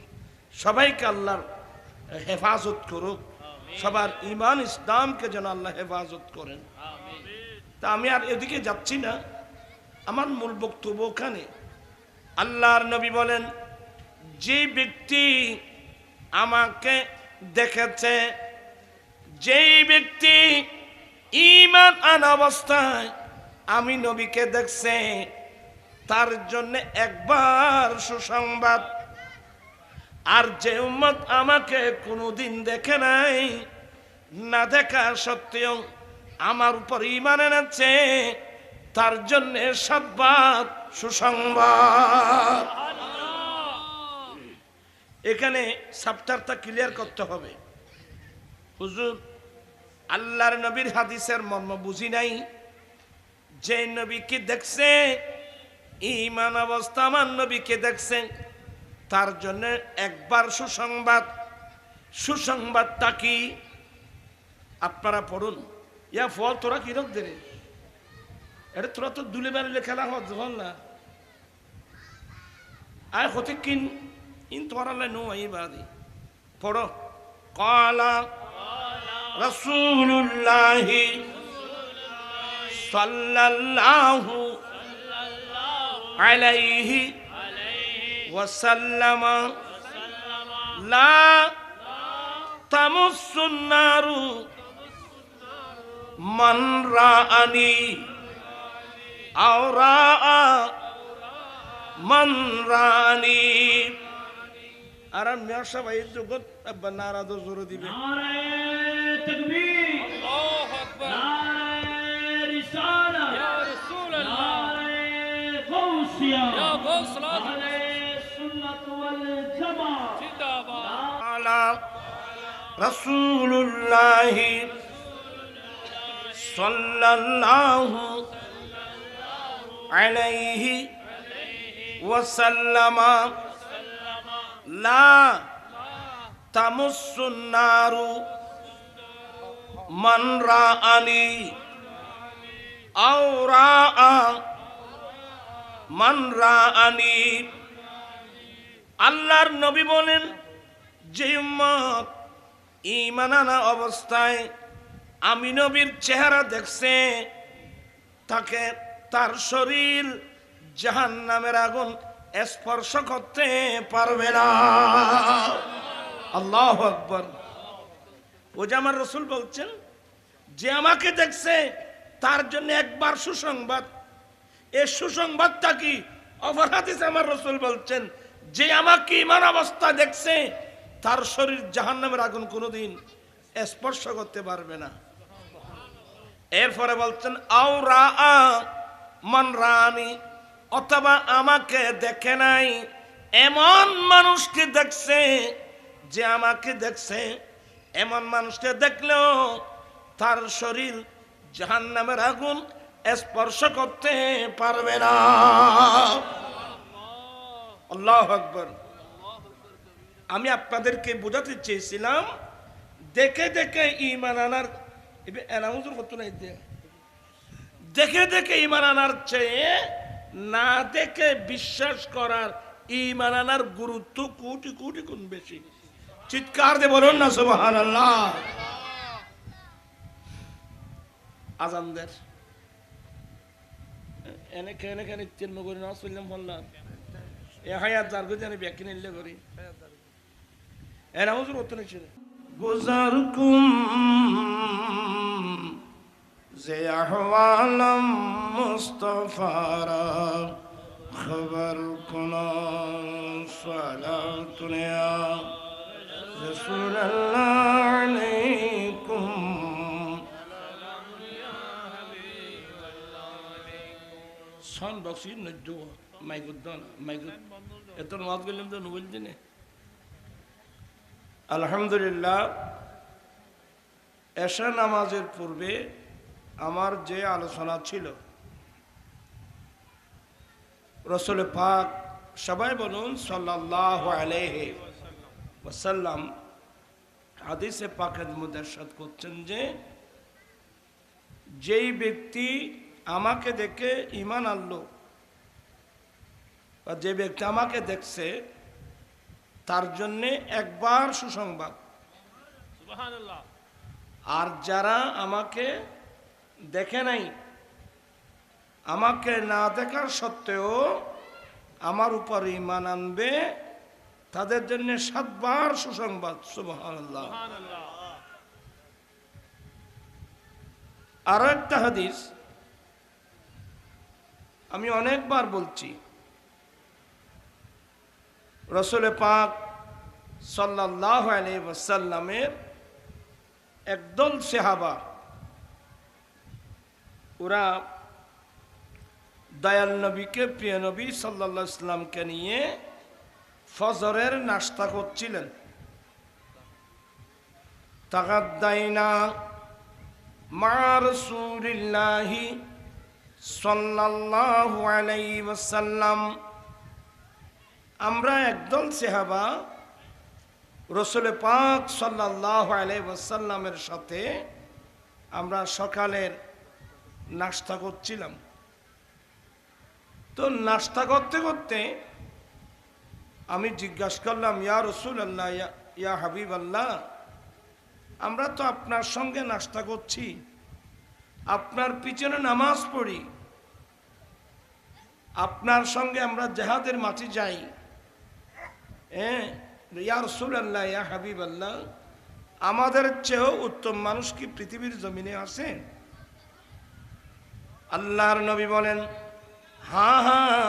সবাইকে আল্লাহর হেফাজত করুক, সবার ইমান ইসলামকে যেন আল্লাহ হেফাজত করেন। তা আমি আর এদিকে যাচ্ছি না, আমার মূল বক্তব্য ওখানে। আল্লাহর নবী বলেন, যে ব্যক্তি আমাকে দেখেছে, যেই ব্যক্তি ঈমান আনা অবস্থায় আমি নবীকে দেখছে, তার জন্য একবার সুসংবাদ। আর যে উম্মত আমাকে কোনোদিন দেখে নাই, না দেখা সত্ত্বেও আমার উপর ঈমান এনেছে, তার জন্য সাতবার সুসংবাদ। এখানে চ্যাপ্টারটা ক্লিয়ার করতে হবে। হুজুর, আল্লাহর নবীর হাদিসের মর্ম বুঝি নাই। যে নবীকে দেখছে, ঈমান অবস্থা আমার নবীকে দেখছে, তার জন্য একবার সুসংবাদ। সুসংবাদটা কি? আপনারা পড়ুন। ইয়া ফল তোরা কিরক দেরে, এটা তোরা তো দুলে বেড়ে খেলা হল না। আর হতে কিন ইন তোমার নো এই বাদি পড়ো। কালা রাসূলুল্লাহি সাল্লাল্লাহু আলাইহি ওয়াসাল্লাম লা তামুসুন নারু মান রাআনি আও রাআ মান রাআনি। আর মিয়া সবাই জগৎ নারা দো জোরে দিবে। নারে তাকবীর, আল্লাহু আকবার, নারে রিসালাত, ইয়া রাসূলুল্লাহ, নারে গাউসিয়া, ইয়া গাউসলাত, নারে সুন্নাত ওয়াল জামাত জিন্দাবাদ। আলা রাসূলুল্লাহি সাল্লাল্লাহু আলাইহি ওয়াসাল্লাম লা তামুসুন নারু মান রাআনি আও রাআ মান রাআনি। আল্লাহর নবী বলেন, যে উম্মত ঈমান আনা অবস্থায় আমি নবীর চেহারা দেখছে, তাকে তার শরীর জাহান্নামের আগুন স্পর্শ করতে পারবে না। আল্লাহু আকবার। ও যে আমার রাসূল বলছেন, যে আমাকে দেখছে তার জন্য একবার সুসংবাদ। এই সুসংবাদটা কি? অপর হাদিসে আমার রাসূল বলছেন, যে আমাকে ঈমান অবস্থা দেখছে, তার শরীর জাহান্নামের আগুন কোনোদিন স্পর্শ করতে পারবে না। এরপরে বলছেন আও রাআ মান রাআনি, অথবা আমাকে দেখে নাই এমন মানুষকে দেখছে, যে আমাকে দেখছে এমন মানুষকে দেখলেও তার শরীর জাহান্নামের আগুন স্পর্শ করতে পারবে না। আল্লাহু আকবার। আমি আপনাদেরকে বোঝাতে চেয়েছিলাম, দেখে দেখে ঈমান আনার এনাউজুর কত নাই দিয়ে, দেখে দেখে ঈমান আনার চেয়ে না দেখে বিশ্বাস করার ঈমান আনার গুরুত্ব কোটি কোটি গুণ বেশি। চিৎকার দিয়ে বলুন না সুবহানাল্লাহ। আজানদের এনে কেনে কেনে তিন নগরী না চললাম বললাম এ হায়াত যার গো জানি ব্যাকি নিলে করি এরা হুজুর কত নাই ছিল গুজার কুম যে আহওয়ালম মুস্তাফারা খবর কোন সালাতুনিয়া রাসূলুল্লাহ আলাইকুম সন বক্সি নজ্জ মাইগুদ্দান মাইগুদ এত নামাজ গেলাম তো নবল দিনে আলহামদুলিল্লাহ। এশা নামাজের পূর্বে আমার যে আলোচনা ছিল, রাসূল পাক সবাই বলুন সাল্লাল্লাহু আলাইহি ওয়াসাল্লাম হাদিসে পাকের মধ্যে ইরশাদ করছেন যে যেই ব্যক্তি আমাকে দেখে ঈমান আনলো, বা যে ব্যক্তি আমাকে দেখছে তার জন্য একবার সুসংবাদ। সুবহানাল্লাহ। আর যারা আমাকে দেখে নাই, আমাকে না দেখার সত্ত্বেও আমার উপর ঈমান আনবে, তাদের জন্য 7 বার সুসংবাদ। সুবহানাল্লাহ। সুবহানাল্লাহ। আরো একটা হাদিস আমি অনেকবার বলছি, রাসূল পাক সাল্লাল্লাহু আলাইহি ওয়াসাল্লামের একদল সাহাবা, ওরা দয়াল নবীকে, প্রিয় নবী সাল্লাল্লাহু আলাইহি ওয়াসাল্লামকে নিয়ে ফজরের নাস্তা করছিলেন। তাগাদ্দাইনা মা রাসূলিল্লাহি সাল্লাল্লাহু আলাইহি ওয়াসাল্লাম, আমরা একদল সাহাবা রাসূল পাক সাল্লাল্লাহু আলাইহি ওয়াসাল্লামের সাথে আমরা সকালের নাস্তা করছিলাম। তো নাস্তা করতে করতে আমি জিজ্ঞাসা করলাম, ইয়া রাসূলুল্লাহ, ইয়া হাবিবাল্লাহ, আমরা তো আপনার সঙ্গে নাস্তা করছি, আপনার পিছনে নামাজ পড়ি, আপনার সঙ্গে আমরা জিহাদের মাঠে যাই, ইয়া রাসূলুল্লাহ, ইয়া হাবিবাল্লাহ, আমাদের চেয়েও উত্তম মানুষ কি পৃথিবীর জমিনে আছে? আল্লাহর নবী বলেন, হ্যাঁ হ্যাঁ,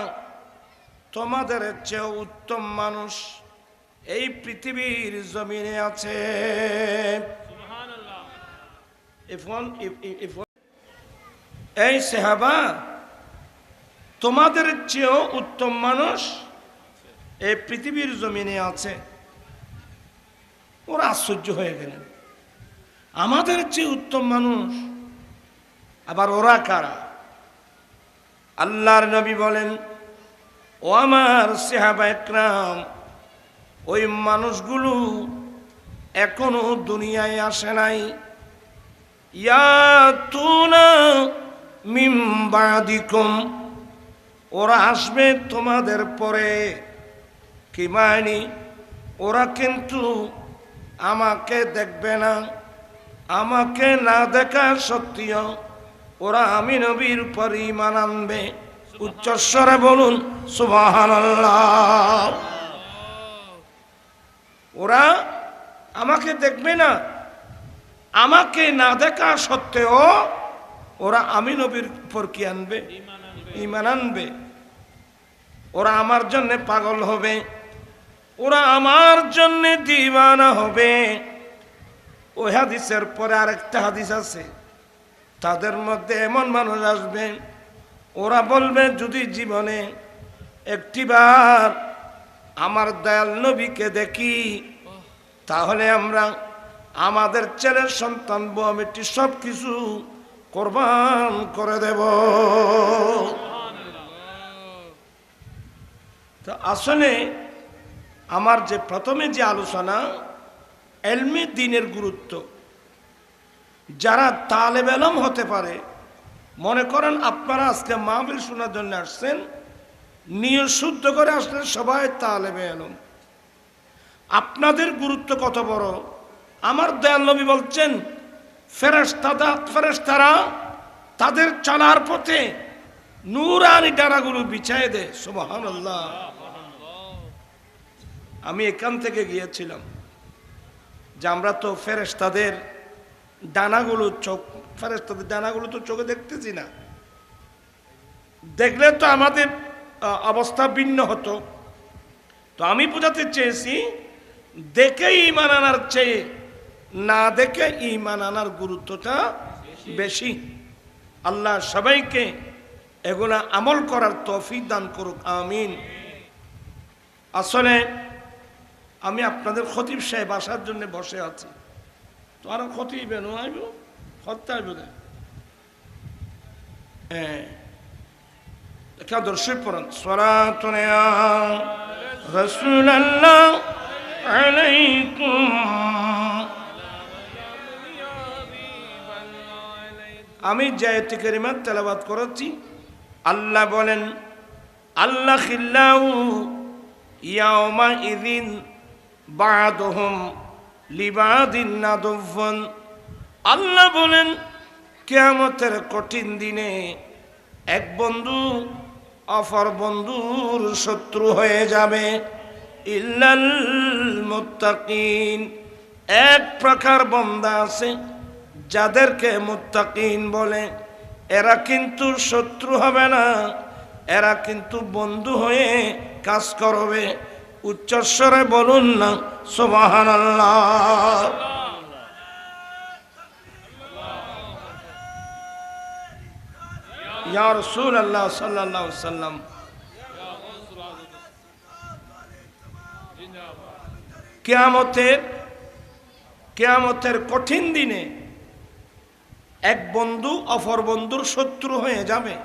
তোমাদের চেয়েও উত্তম মানুষ এই পৃথিবীর জমিনে আছে। এই সাহাবা, তোমাদের চেয়েও উত্তম মানুষ এই পৃথিবীর জমিনে আছে। ওরা আশ্চর্য হয়ে গেলেন, আমাদের চেয়ে উত্তম মানুষ, আবার ওরা কারা? আল্লাহর নবী বলেন, ও আমার সাহাবা একরাম, ওই মানুষগুলো এখনো দুনিয়ায় আসে নাই। ইয়াতুনা মিন বাদিকুম, ওরা আসবে তোমাদের পরে। কি মানে? ওরা কিন্তু আমাকে দেখবে না, আমাকে না দেখা সত্ত্বেও ওরা আমি নবীর উপর ঈমান আনবে। উচ্চস্বরে বলুন সুবহানাল্লাহ। ওরা আমাকে দেখবে না, আমাকে না দেখা সত্ত্বেও ওরা আমি নবীর উপর কি আনবে? ঈমান আনবে। ওরা আমার জন্য পাগল হবে, ওরা আমার জন্য দিওয়ানা হবে। ওই হাদিসের পরে আরেকটা হাদিস আছে, তাদের মধ্যে এমন মানুষ আসবে, ওরা বলবে যদি জীবনে একটিবার আমার দয়াল নবীকে দেখি, তাহলে আমরা আমাদের ছেলের সন্তান বউ বেটি সব কিছু কোরবান করে দেব। তো আসলে আমার যে প্রথমে যে আলোচনা, ইলমে দ্বীনের গুরুত্ব, যারা তালেব ইলম হতে পারে, মনে করেন আপনারা আজকে মাহফিল শোনার জন্য আসছেন, নিয়ত শুদ্ধ করে আসলেন, সবাই তালেব ইলম। আপনাদের গুরুত্ব কত বড়! আমার দয়াল নবী বলছেন, ফেরেশতারা তাদের চলার পথে নূরানি ডানাগুলো বিছায় দেয়। সুবহানাল্লাহ। আমি এখান থেকে গিয়েছিলাম যে আমরা তো ফেরেশতাদের ডানাগুলো ফেরেশতাদের ডানাগুলো তো চোখে দেখতেছি না, দেখলে তো আমাদের অবস্থা ভিন্ন হতো। তো আমি বোঝাতে চেয়েছি, দেখে ঈমান আনার চেয়ে না দেখে ঈমান আনার গুরুত্বটা বেশি। আল্লাহ সবাইকে এগুলা আমল করার তৌফিক দান করুক, আমিন। আসলে আমি আপনাদের খতিব সাহেব আসার জন্য বসে আছি, তো আরো খতিব আইব, হত্যা আইব। হ্যাঁ, দর্শক পড়ান, সালাতুন ইয়া রাসূলুল্লাহ আলাইকুম। আমি জায়াতে কারিমা তেলাওয়াত করেছি। আল্লাহ বলেন, আল্লাহ খিল্লাহু ইয়াউমা ইযিন বা'দুহুম লিবাদিন নাদুফুন। আল্লাহ বলেন কিয়ামতের কঠিন দিনে এক বন্ধু অপর বন্ধুর শত্রু হয়ে যাবে। ইল্লাল মুত্তাকিন, এক প্রকার বান্দা আছে যাদেরকে মুত্তাকিন বলে, এরা কিন্তু শত্রু হবে না, এরা কিন্তু বন্ধু হয়ে কাজ করবে। উচ্চস্বরে বলুন না সুবহানাল্লাহ। ইয়া রাসূলুল্লাহ সাল্লাল্লাহু আলাইহি ওয়াসাল্লাম, কিয়ামতের কঠিন দিনে এক বন্ধু অপর বন্ধুর শত্রু হয়ে যাবে।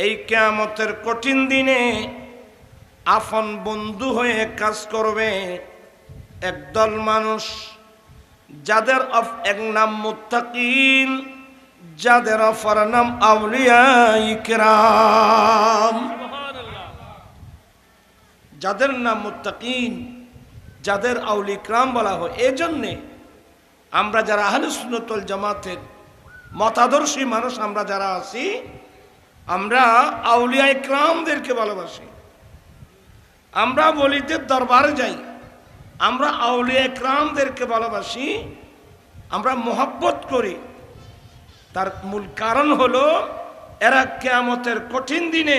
এই কিয়ামতের কঠিন দিনে আপন বন্ধু হয়ে কাজ করবে একদল মানুষ, যাদের এক নাম মুত্তাকিন, যাদের অপর নাম আউলিয়া ইকরাম। যাদের নাম মুত্তাকিন, যাদের আউলিয়া ইকরাম বলা হয়। এই জন্যে আমরা যারা আহলে সুন্নাত ওয়াল জামাতের মতাদর্শী মানুষ আমরা যারা আছি, আমরা আউলিয়া ইকরামদেরকে ভালোবাসি। আমরা ওলিদের দরবারে যাই, আমরা আউলিয়া ইকরামদেরকে ভালোবাসি, আমরা মোহাব্বত করি। তার মূল কারণ হলো এরা কিয়ামতের কঠিন দিনে,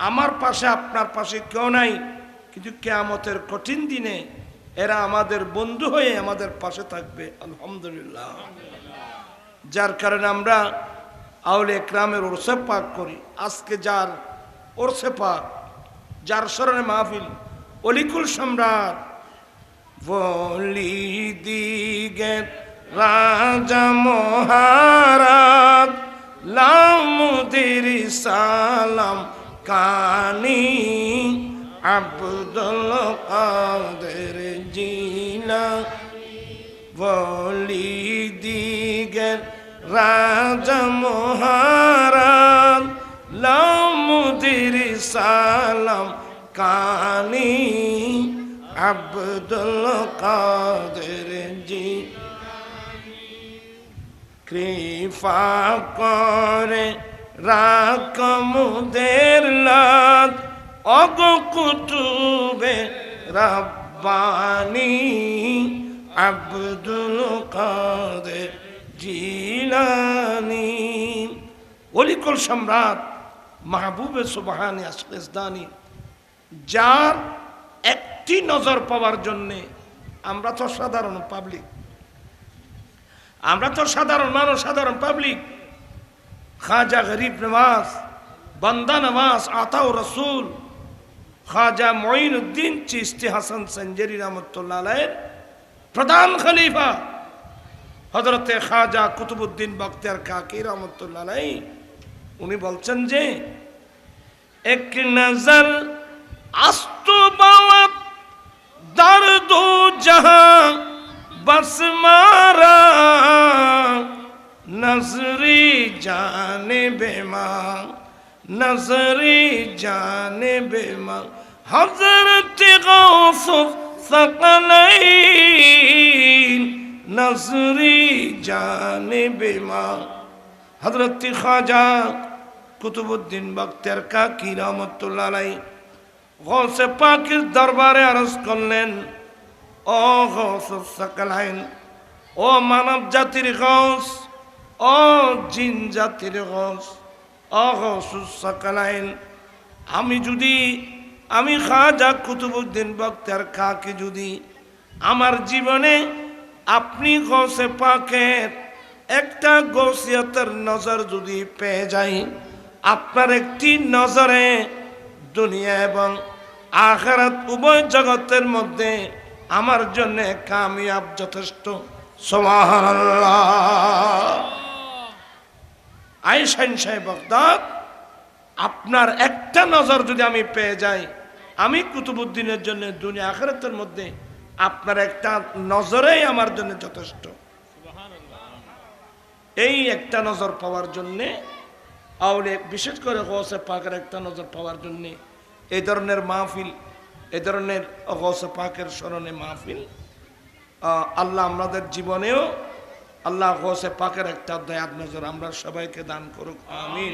আমার পাশে আপনার পাশে কেউ নাই, কিন্তু কিয়ামতের কঠিন দিনে এরা আমাদের বন্ধু হয়ে আমাদের পাশে থাকবে। আলহামদুলিল্লাহ। যার কারণে আমরা আউলিয়া ইকরামের ওরসে পাক করি। আজকে যার ওরসে পাক, যার স্মরণে মাহফিল, অলিকুল সম্রাট ওলিদিগের রাজা মহারাজ লামুদির সালাম কানি আব্দুল কাদের জিলানী। ওলিদিগের রাজা মহারাজ লামুদির সালাম কানি আব্দুল কাদের জিলানী। কৃপা করে রাকমুদের লাদ অগ কুতুবে রব্বানি আব্দুল কাদের জিলানী। অলিকুল সম্রাট মাহবুবে সুবহানি আসলেসদানি, যার একটি নজর পাওয়ার জন্যে আমরা তো সাধারণ পাবলিক, আমরা তো সাধারণ মানুষ, সাধারণ পাবলিক। খাজা গরিব নওয়াজ, বান্দা নওয়াজ, আতাউ রসুল খাজা মঈনুদ্দিন চিশতি হাসান সঞ্জরি রহমতুল্লাহ আলাইহির প্রধান খলিফা হযরতে খাজা কুতুবউদ্দিন বখতিয়ার কাকি রহমতুল্লাহ আলাইহি, উনি বলছেন যে এক নজর আস্তু বাওয়াত দর্দু জাহাঁ বস মারা নজরি জানিবে মা, নজরি জানিবে মা। হযরত গাউস সাকালাইন নজরি জানিবে মা। হযরত খাজা কুতুবউদ্দিন বখতিয়ার কাকি রহমতুল্লাহ আলাইহি গৌসে পাকের দরবারে আরজ করলেন, ও গাউসুস সাকালাইন, ও মানব জাতির গৌস, ও জিন জাতির গৌস, ও গাউসুস সাকালাইন, আমি খাজা কুতুবউদ্দিন বখতিয়ার কাকি যদি আমার জীবনে আপনি গৌসে পাকের একটা গৌসিয়তের নজর যদি পেয়ে যাই, আপনার একটি নজরে দুনিয়া এবং আখিরাত উভয় জগতের মধ্যে আমার জন্য কামিয়াব যথেষ্ট। সুবহানাল্লাহ। আইনস্টাইন সাহেব বাগদাদ, আপনার একটা নজর যদি আমি পেয়ে যাই, আমি কুতুবউদ্দিনের জন্য দুনিয়া আখিরাতের মধ্যে আপনার একটা নজরেই আমার জন্য যথেষ্ট। এই একটা নজর পাওয়ার জন্যে আউলিয়া, বিশেষ করে গৌসে পাকের একটা নজর পাওয়ার জন্যে এই ধরনের মাহফিল এ ধরনের গৌসে পাকের স্মরণে মাহফিল আল্লাহ আমাদের জীবনেও আল্লাহ গৌসে পাকের একটা দয়ার নজর আমরা সবাইকে দান করুক, আমিন।